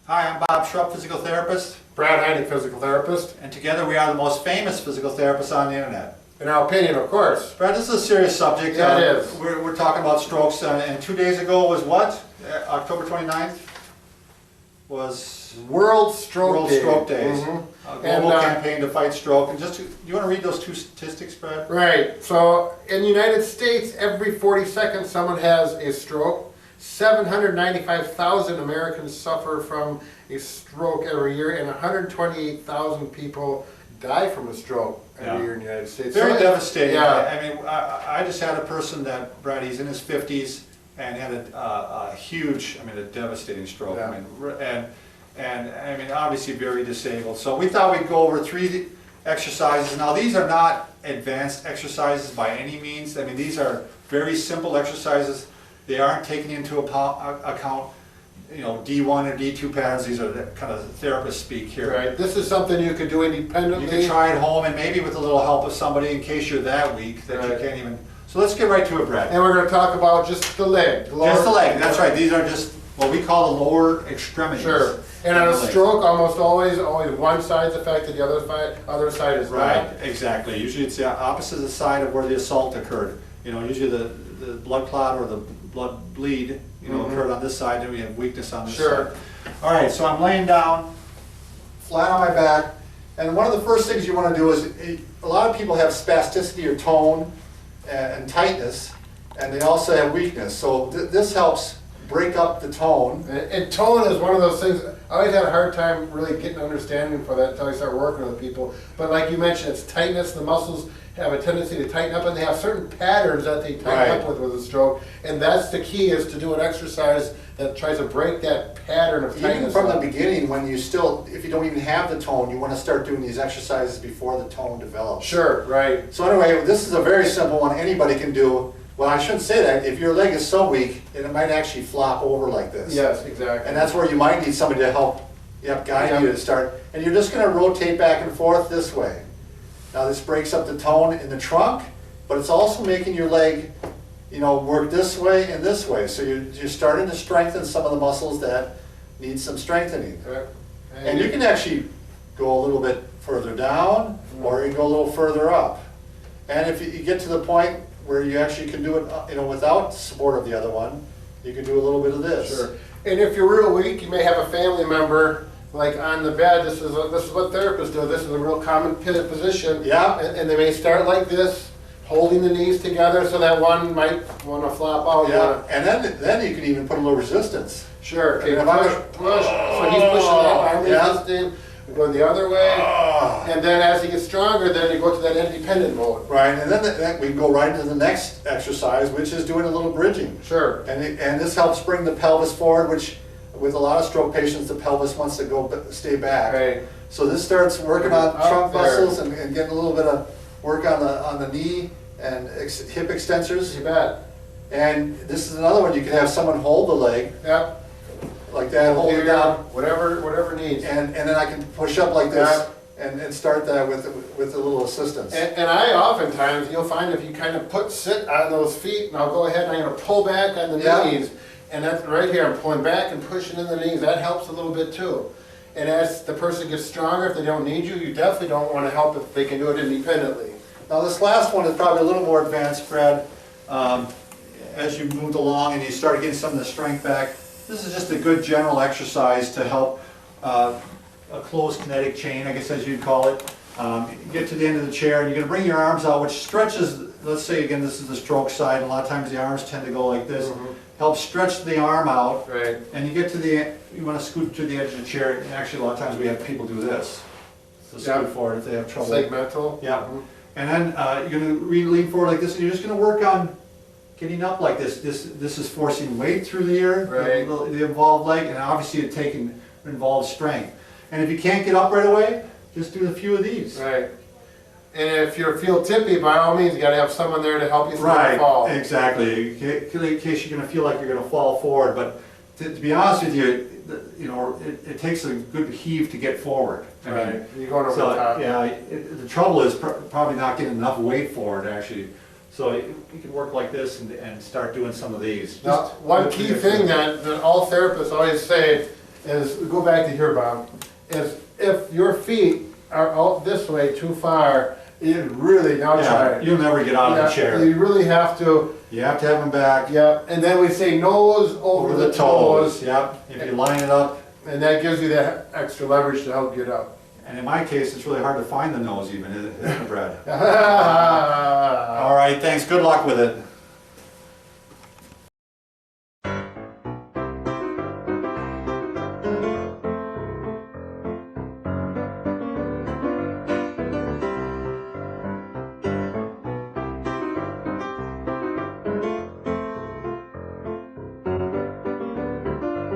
Hi, I'm Bob Schrupp, physical therapist, Brad Heineck, physical therapist. and together we are the most famous physical therapists on the internet. In our opinion, of course. Brad, this is a serious subject. Yeah, it is. We're talking about strokes, and 2 days ago was what? October 29th? Was World Stroke World Day. Stroke Days. Mhm. A global And, campaign to fight stroke. And do you want to read those two statistics, Brad? Right, so in the United States, every 40 seconds someone has a stroke. 795,000 Americans suffer from a stroke every year, and 128,000 people die from a stroke every year in the United States. Very So, devastating. Yeah. I mean, I just had a person that, Brad, he's in his 50s and had a huge, a devastating stroke. Yeah. And I mean, obviously very disabled. So we thought we'd go over 3 exercises. Now, these are not advanced exercises by any means. I mean, these are very simple exercises. They aren't taking into account, D1 or D2 patterns. These are the kind of therapist speak here. Right, this is something you could do independently. You can try at home and maybe with a little help of somebody in case you're that weak that you Right. can't even. So let's get right to it, Brad. And we're going to talk about just the leg. Just the leg, that's right. These are just what we call the lower extremities. Sure. And on of a the leg. stroke, almost always one side's affected, the other side is Right, not. exactly. Usually it's the opposite side of where the assault occurred. Usually the blood clot or the blood bleed, occurred on this side, and we have weakness on this Sure. side. All right, so I'm laying down, flat on my back, and one of the first things you want to do is, a lot of people have spasticity or tone and tightness, and they also have weakness. So this helps break up the tone. And tone is one of those things, I always had a hard time really getting understanding for that until I start working with people. But like you mentioned, it's tightness, the muscles have a tendency to tighten up, and they have certain patterns that they tighten up with a stroke. And that's the key, is to do an exercise that tries to break that pattern of tightness. Even from the beginning, when you still, if you don't even have the tone, you want to start doing these exercises before the tone develops. Sure, right. So anyway, this is a very simple one anybody can do. Well, I shouldn't say that. If your leg is so weak, it might actually flop over like this. Yes, exactly. And that's where you might need somebody to help guide you to start. And you're just going to rotate back and forth this way. Now this breaks up the tone in the trunk, but it's also making your leg, work this way and this way. So you're starting to strengthen some of the muscles that need some strengthening. Right. And you can actually go a little bit further down, or you can go a little further up. And if you get to the point where you actually can do it, without support of the other one, you can do a little bit of this. Sure. And if you're real weak, you may have a family member like on the bed. This is what therapists do. This is a real common pivot position. Yeah. And they may start like this, holding the knees together, so that one might want to flop out. Yeah. And then you can even put a little resistance. Sure. Okay. And if I was- Push. So he's pushing that arm Yeah. resisting. We go the other way. And then as he gets stronger, then you go to that independent mode. Right, and then we can go right into the next exercise, which is doing a little bridging. Sure. And this helps bring the pelvis forward, which with a lot of stroke patients, the pelvis wants to stay back. Right. So this starts working on Up trunk there. muscles and getting a little bit of work on the knee and hip extensors. You bet. And this is another one, you can have someone hold the leg Yep. like that, hold it down, Whatever needs. and then I can push up like this and start that with a little assistance. And I oftentimes, you'll find if you kind of sit on those feet, and I'll go ahead and I'm going to pull back on the Yeah. knees, and that's right here, I'm pulling back and pushing in the knees, that helps a little bit too. And as the person gets stronger, if they don't need you, you definitely don't want to help if they can do it independently. Now this last one is probably a little more advanced, Brad. As you moved along and you started getting some of the strength back, this is just a good general exercise to help a closed kinetic chain, I guess as you'd call it. Get to the end of the chair and you're going to bring your arms out, which stretches, let's say again this is the stroke side, a lot of times the arms tend to go like this. Helps stretch the arm out. Right. And you get to you want to scoot to the edge of the chair, and actually a lot of times we have people do this. So scoot forward if they have trouble. Segmental. Yeah. And then you're going to lean forward like this, and you're just going to work on getting up like this. This is forcing weight through the ear, Right. the involved leg, and obviously it involves strength. And if you can't get up right away, just do a few of these. Right. And if you feel tippy, by all means, you got to have someone there to help you through the fall. Exactly. In case you're going to feel like you're going to fall forward, but to be honest with you, it takes a good heave to get forward. I mean, You're going over the top. Yeah, the trouble is probably not getting enough weight forward actually. So you can work like this and start doing some of these. Now, one key thing that all therapists always say, is, go back to here, Bob, is if your feet are out this way too far, you really, now try Yeah, it. you'll never get out of the Yeah, chair. you really have to, You have to have them back yeah, and then we say nose over the toes, Yep, if you line it up. and that gives you that extra leverage to help get up. And in my case, it's really hard to find the nose even, isn't it, Brad? All right, thanks. Good luck with it.